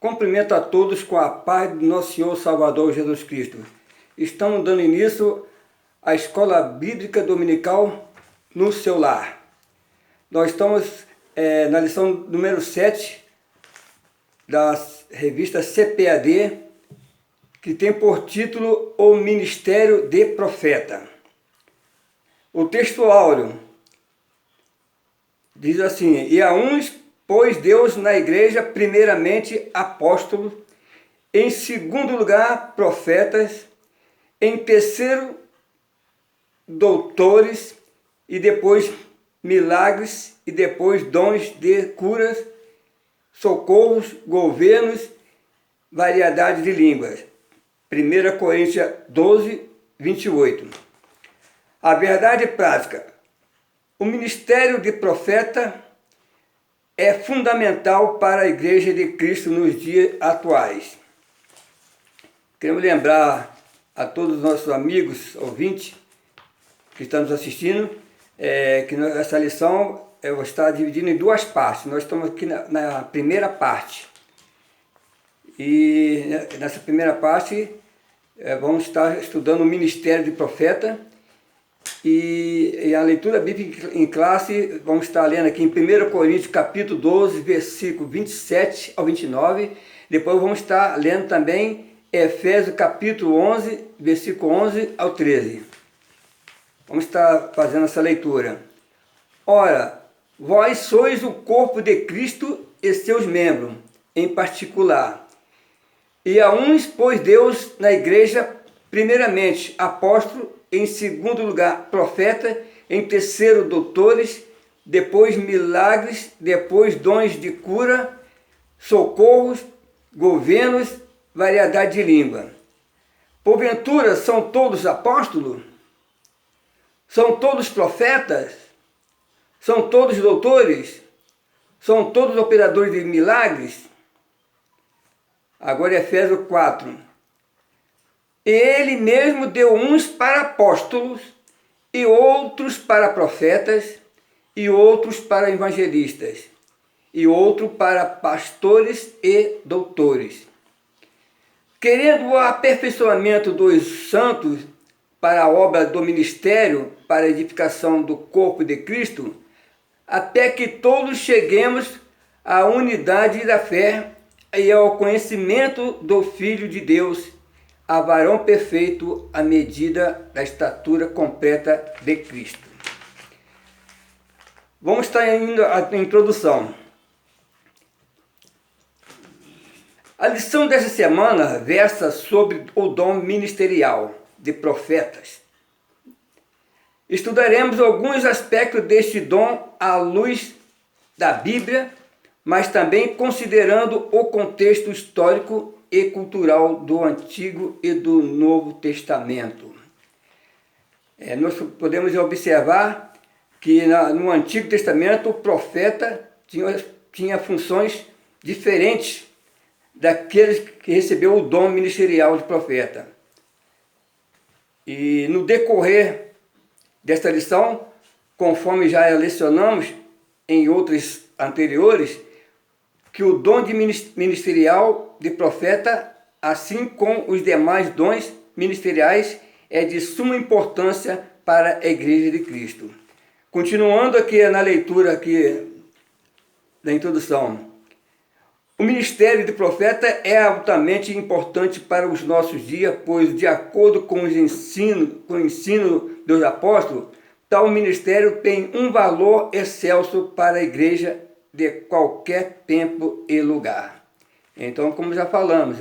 Cumprimento a todos com a paz do nosso Senhor Salvador Jesus Cristo. Estamos dando início à Escola Bíblica Dominical no seu lar. Nós estamos na lição número 7 da revista CPAD, que tem por título O Ministério de Profeta. O texto áureo diz assim: E a uns pôs Deus na igreja, primeiramente apóstolos, em segundo lugar profetas, em terceiro doutores, e depois milagres, e depois dons de curas, socorros, governos, variedade de línguas. 1 Coríntios 12, 28. A verdade prática: o ministério de profeta é fundamental para a Igreja de Cristo nos dias atuais. Queremos lembrar a todos os nossos amigos, ouvintes, que estão nos assistindo, que essa lição eu vou estar dividida em duas partes. Nós estamos aqui na primeira parte. E nessa primeira parte vamos estar estudando o ministério de profeta. E a leitura bíblica em classe, vamos estar lendo aqui em 1 Coríntios capítulo 12, versículo 27 ao 29. Depois vamos estar lendo também Efésios capítulo 11, versículo 11 ao 13. Vamos estar fazendo essa leitura. Ora, vós sois o corpo de Cristo e seus membros, em particular. E a uns pôs Deus na igreja, primeiramente apóstolo, em segundo lugar profeta, em terceiro doutores, depois milagres, depois dons de cura, socorros, governos, variedade de língua. Porventura são todos apóstolos? São todos profetas? São todos doutores? São todos operadores de milagres? Agora Efésios 4. Ele mesmo deu uns para apóstolos, e outros para profetas, e outros para evangelistas, e outros para pastores e doutores, querendo o aperfeiçoamento dos santos para a obra do ministério, para a edificação do corpo de Cristo, até que todos cheguemos à unidade da fé e ao conhecimento do Filho de Deus, a varão perfeito à medida da estatura completa de Cristo. Vamos estar indo à introdução. A lição dessa semana versa sobre o dom ministerial de profetas. Estudaremos alguns aspectos deste dom à luz da Bíblia, mas também considerando o contexto histórico e cultural do Antigo e do Novo Testamento. Nós podemos observar que no Antigo Testamento o profeta tinha funções diferentes daqueles que recebeu o dom ministerial de profeta. E no decorrer desta lição, conforme já lecionamos em outras anteriores, que o dom de ministerial de profeta, assim como os demais dons ministeriais, é de suma importância para a Igreja de Cristo. Continuando aqui na leitura aqui da introdução. O ministério de profeta é altamente importante para os nossos dias, pois, de acordo com o ensino dos apóstolos, tal ministério tem um valor excelso para a Igreja de qualquer tempo e lugar. Então, como já falamos,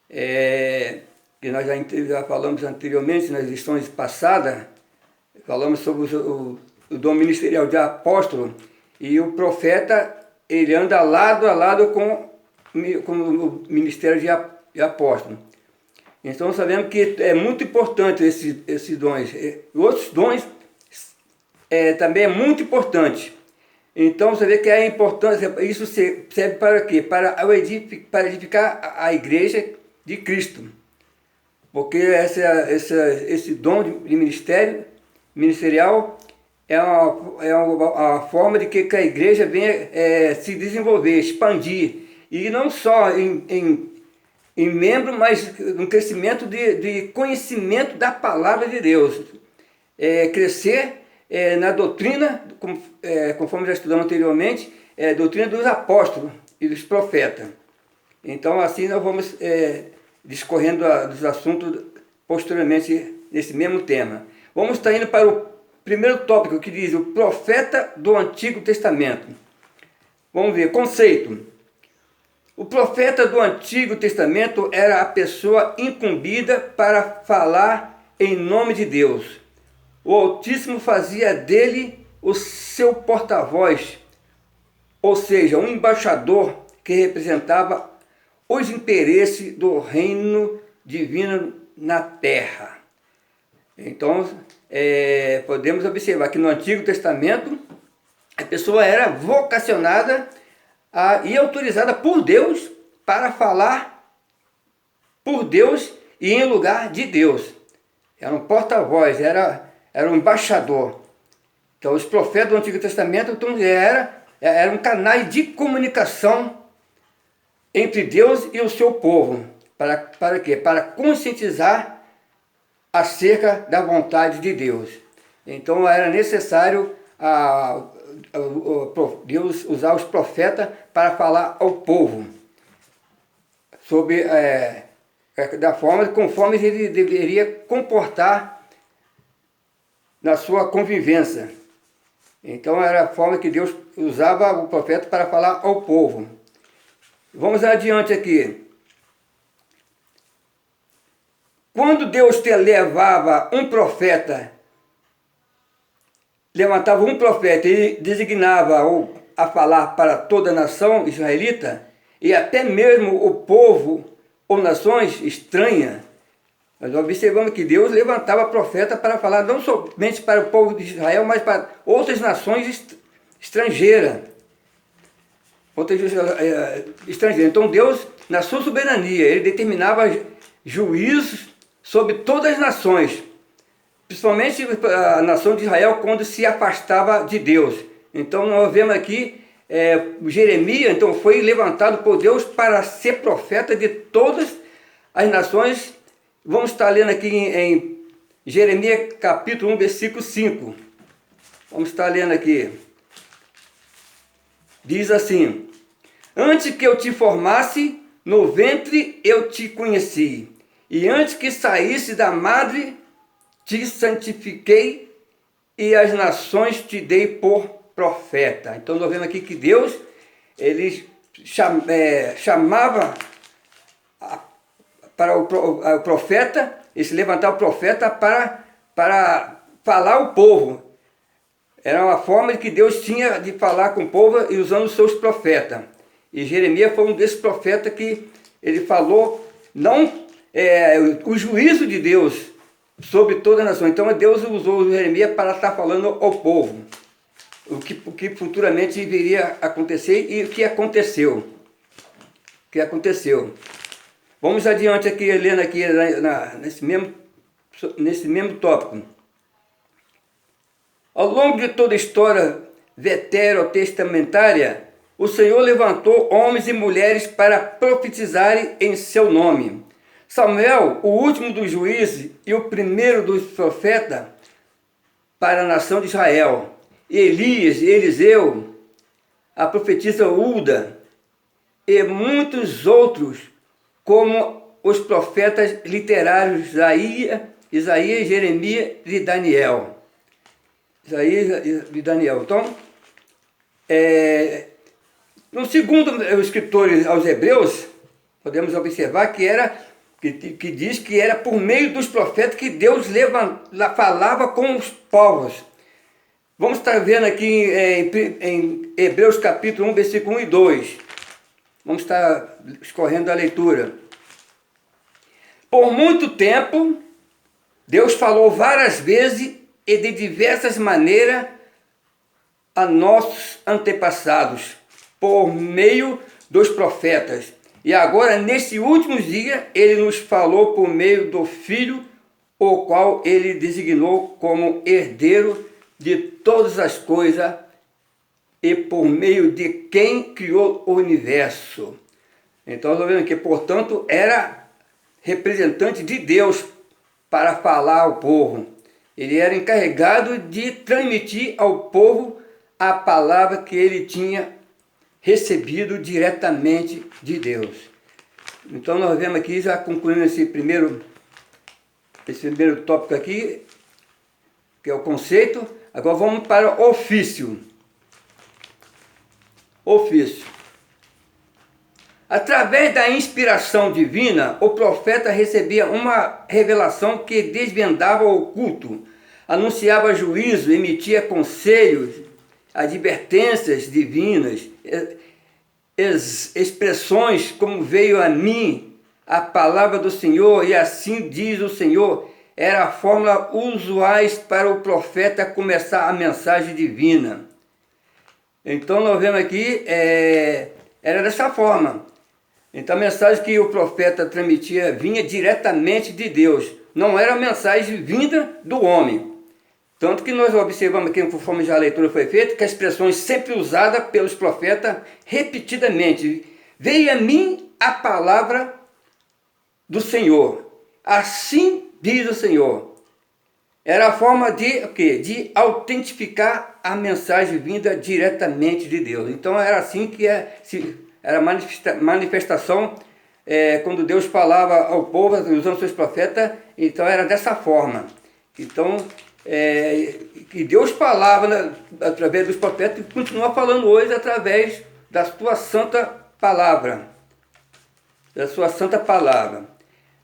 que nós já falamos anteriormente nas lições passadas, falamos sobre o dom ministerial de apóstolo, e o profeta, ele anda lado a lado com o ministério de apóstolo. Então sabemos que é muito importante esses dons. Outros dons também é muito importante. Então você vê que a importância, isso serve para quê? Para edificar a igreja de Cristo. Porque esse dom de ministerial é uma forma de que a igreja venha se desenvolver, expandir e não só em membro, mas um crescimento de conhecimento da palavra de Deus. Crescer na doutrina, conforme já estudamos anteriormente, doutrina dos apóstolos e dos profetas. Então assim nós vamos discorrendo dos assuntos posteriormente nesse mesmo tema. Vamos estar indo para o primeiro tópico, que diz o profeta do Antigo Testamento. Vamos ver, conceito. O profeta do Antigo Testamento era a pessoa incumbida para falar em nome de Deus. O Altíssimo fazia dele o seu porta-voz, ou seja, um embaixador que representava os interesses do reino divino na terra. Então, podemos observar que no Antigo Testamento a pessoa era vocacionada e autorizada por Deus para falar por Deus e em lugar de Deus. Era um porta-voz, era um embaixador. Então os profetas do Antigo Testamento eram canais de comunicação entre Deus e o seu povo. Para quê? Para conscientizar acerca da vontade de Deus. Então era necessário Deus usar os profetas para falar ao povo sobre da forma conforme ele deveria comportar na sua convivência. Então era a forma que Deus usava o profeta para falar ao povo. Vamos adiante aqui. Quando Deus levantava um profeta e designava a falar para toda a nação israelita, e até mesmo o povo ou nações estranhas, nós observamos que Deus levantava profeta para falar não somente para o povo de Israel, mas para outras nações estrangeiras. Então Deus, na sua soberania, ele determinava juízos sobre todas as nações, principalmente a nação de Israel quando se afastava de Deus. Então nós vemos aqui Jeremias, então foi levantado por Deus para ser profeta de todas as nações. Vamos estar lendo aqui em Jeremias capítulo 1, versículo 5. Vamos estar lendo aqui. Diz assim: antes que eu te formasse no ventre eu te conheci, e antes que saísse da madre te santifiquei, e as nações te dei por profeta. Então nós vemos aqui que Deus, ele chamava para o profeta, ele se levantava o profeta para falar ao povo. Era uma forma que Deus tinha de falar com o povo e usando os seus profetas. E Jeremias foi um desses profetas que ele falou o juízo de Deus sobre toda a nação. Então Deus usou Jeremias para estar falando ao povo o que futuramente viria a acontecer e o que aconteceu. Vamos adiante aqui, lendo aqui nesse mesmo tópico. Ao longo de toda a história veterotestamentária, o Senhor levantou homens e mulheres para profetizarem em seu nome. Samuel, o último dos juízes e o primeiro dos profetas para a nação de Israel. Elias, Eliseu, a profetisa Ulda e muitos outros, como os profetas literários Isaías, Jeremias e Daniel. Então, no segundo o escritor aos Hebreus, podemos observar que diz que era por meio dos profetas que Deus falava com os povos. Vamos estar vendo aqui em Hebreus capítulo 1, versículo 1 e 2. Vamos estar escorrendo a leitura. Por muito tempo, Deus falou várias vezes e de diversas maneiras a nossos antepassados, por meio dos profetas. E agora, nesse último dia, ele nos falou por meio do Filho, o qual ele designou como herdeiro de todas as coisas e por meio de quem criou o universo. Então nós vemos que, portanto, era representante de Deus para falar ao povo. Ele era encarregado de transmitir ao povo a palavra que ele tinha recebido diretamente de Deus. Então nós vemos aqui, já concluindo esse primeiro tópico aqui, que é o conceito. Agora vamos para o ofício. Ofício. Através da inspiração divina, o profeta recebia uma revelação que desvendava o oculto, anunciava juízo, emitia conselhos, advertências divinas, expressões como veio a mim a palavra do Senhor, e assim diz o Senhor, era a fórmula usuais para o profeta começar a mensagem divina. Então nós vemos aqui, era dessa forma. Então a mensagem que o profeta transmitia vinha diretamente de Deus, não era a mensagem vinda do homem. Tanto que nós observamos aqui, conforme já a leitura foi feita, que as expressões sempre usadas pelos profetas repetidamente. Veio a mim a palavra do Senhor. Assim diz o Senhor. Era a forma de o quê? De autentificar a mensagem vinda diretamente de Deus. Então era assim que era manifestação, quando Deus falava ao povo, usando seus profetas, então era dessa forma. Então, que Deus falava através dos profetas e continua falando hoje através da sua santa palavra. Da sua santa palavra.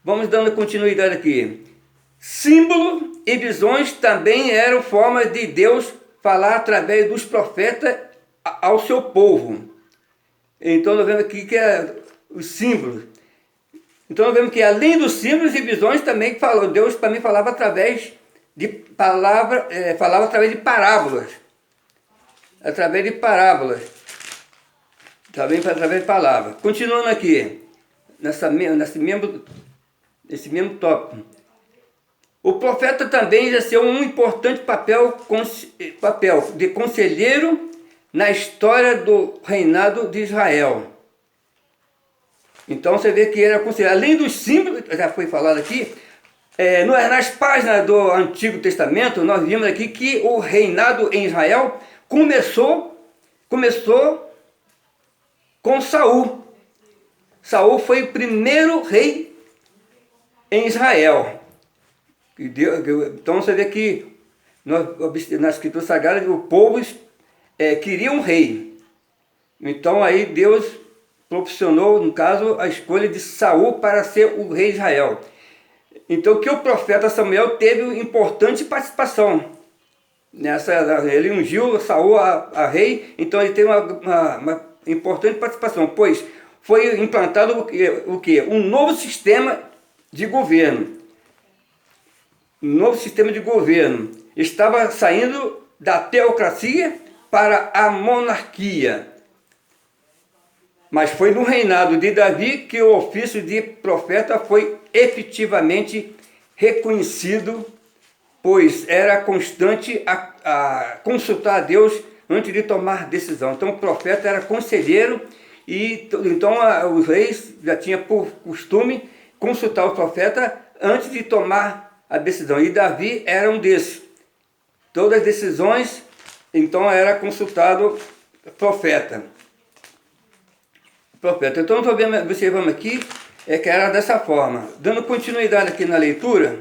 Vamos dando continuidade aqui. Símbolo e visões também eram formas de Deus falar através dos profetas ao seu povo. Então nós vemos aqui que é os símbolos. Então nós vemos que além dos símbolos e visões também Deus também falava através de falava através de parábolas. Através de parábolas. Também através de palavras. Continuando aqui, nesse mesmo tópico. O profeta também exerceu um importante papel de conselheiro na história do reinado de Israel. Então você vê que era conselheiro. Além dos símbolos, já foi falado aqui, nas páginas do Antigo Testamento, nós vimos aqui que o reinado em Israel começou com Saul. Saul foi o primeiro rei em Israel. Então você vê que na Escritura Sagrada o povo queria um rei. Então aí Deus proporcionou, no caso, a escolha de Saul para ser o rei de Israel. Então que o profeta Samuel teve importante participação. Ele ungiu Saul a rei, então ele teve uma importante participação, pois foi implantado o quê? Um novo sistema de governo. Um novo sistema de governo. Estava saindo da teocracia para a monarquia. Mas foi no reinado de Davi que o ofício de profeta foi efetivamente reconhecido, pois era constante a consultar a Deus antes de tomar decisão. Então o profeta era conselheiro e então os reis já tinham por costume consultar o profeta antes de tomar a decisão. E Davi era um desses. Todas as decisões, então era consultado o profeta. Então observamos aqui que era dessa forma. Dando continuidade aqui na leitura,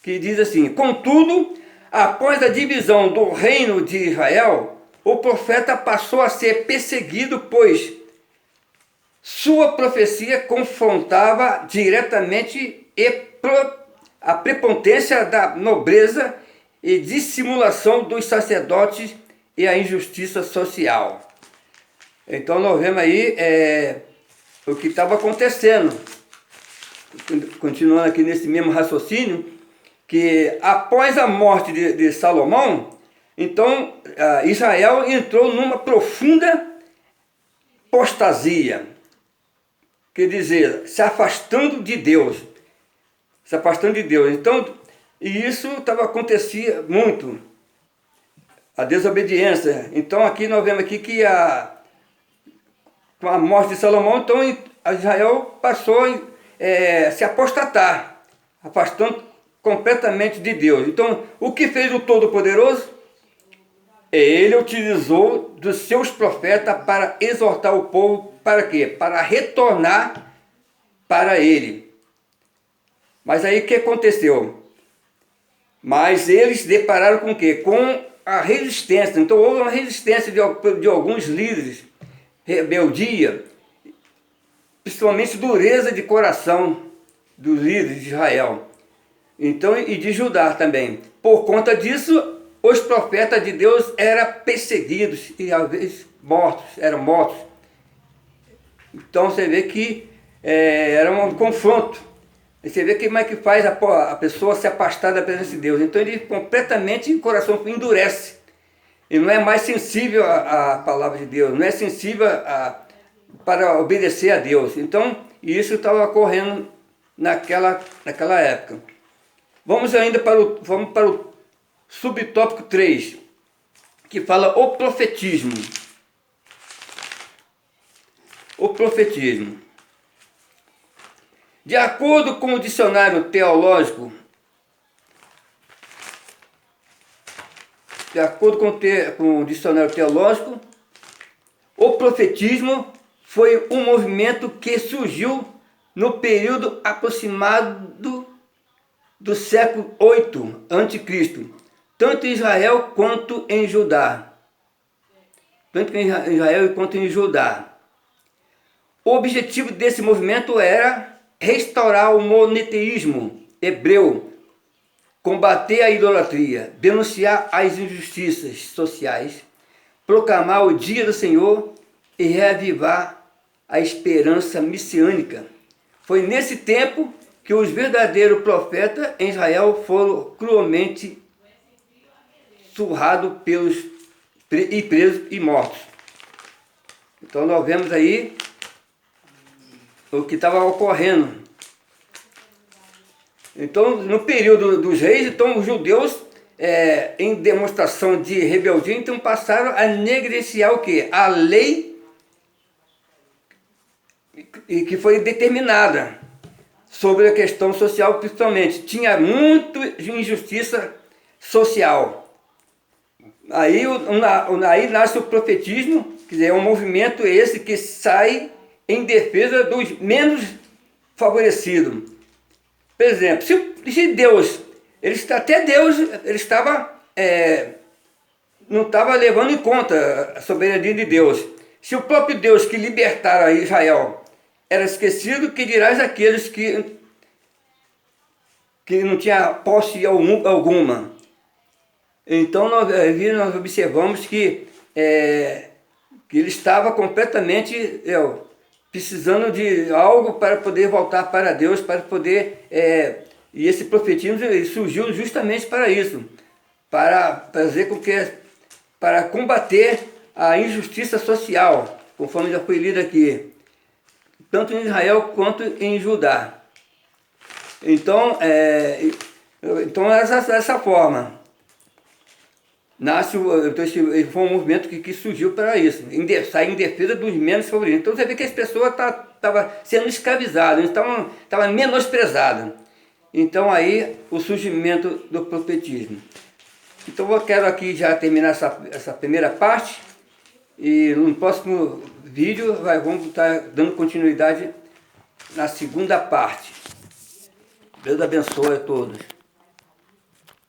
que diz assim: contudo, após a divisão do reino de Israel, o profeta passou a ser perseguido, pois sua profecia confrontava diretamente a prepotência da nobreza e dissimulação dos sacerdotes e a injustiça social. Então nós vemos aí o que estava acontecendo. Continuando aqui nesse mesmo raciocínio, que após a morte de Salomão, então Israel entrou numa profunda apostasia, quer dizer, se afastando de Deus. Então, e isso acontecia muito, a desobediência. Então aqui nós vemos aqui que com a morte de Salomão, então Israel passou a se apostatar, afastando completamente de Deus. Então, o que fez o Todo-Poderoso? Ele utilizou dos seus profetas para exortar o povo, para quê? Para retornar para ele. Mas aí o que aconteceu? Mas eles se depararam com o quê? Com a resistência. Então houve uma resistência de alguns líderes, rebeldia, principalmente dureza de coração dos líderes de Israel. Então, e de Judá também. Por conta disso, os profetas de Deus eram perseguidos e às vezes eram mortos. Então você vê que era um confronto. E você vê que como é que faz a pessoa se afastar da presença de Deus. Então ele completamente, o coração endurece. Ele não é mais sensível à palavra de Deus, não é sensível para obedecer a Deus. Então isso estava ocorrendo naquela época. Vamos ainda para o subtópico 3, que fala o profetismo. O profetismo. De acordo com o dicionário teológico, o profetismo foi um movimento que surgiu no período aproximado do século 8 a.C., tanto em Israel quanto em Judá. O objetivo desse movimento era restaurar o monoteísmo hebreu, combater a idolatria, denunciar as injustiças sociais, proclamar o dia do Senhor e reavivar a esperança messiânica. Foi nesse tempo que os verdadeiros profetas em Israel foram cruelmente surrados e presos e mortos. Então nós vemos aí o que estava ocorrendo. Então, no período dos reis, então os judeus, em demonstração de rebeldia, então passaram a negligenciar o quê? A lei que foi determinada sobre a questão social, principalmente. Tinha muito injustiça social. Aí nasce o profetismo, quer dizer, é um movimento esse que sai em defesa dos menos favorecidos. Por exemplo, se Deus, não estava levando em conta a soberania de Deus. Se o próprio Deus que libertara Israel era esquecido, que dirás aqueles que não tinha posse alguma. Então nós observamos que ele estava completamente precisando de algo para poder voltar para Deus, para poder... e esse profetismo surgiu justamente para isso, para fazer com que... para combater a injustiça social, conforme já foi lido aqui, tanto em Israel quanto em Judá. Então, dessa forma, foi um movimento que surgiu para isso, sair em defesa dos menos favorecidos. Então você vê que as pessoas estavam sendo escravizadas, estavam menosprezadas. Então aí o surgimento do profetismo. Então eu quero aqui já terminar essa primeira parte, e no próximo vídeo vamos estar dando continuidade na segunda parte. Deus abençoe a todos.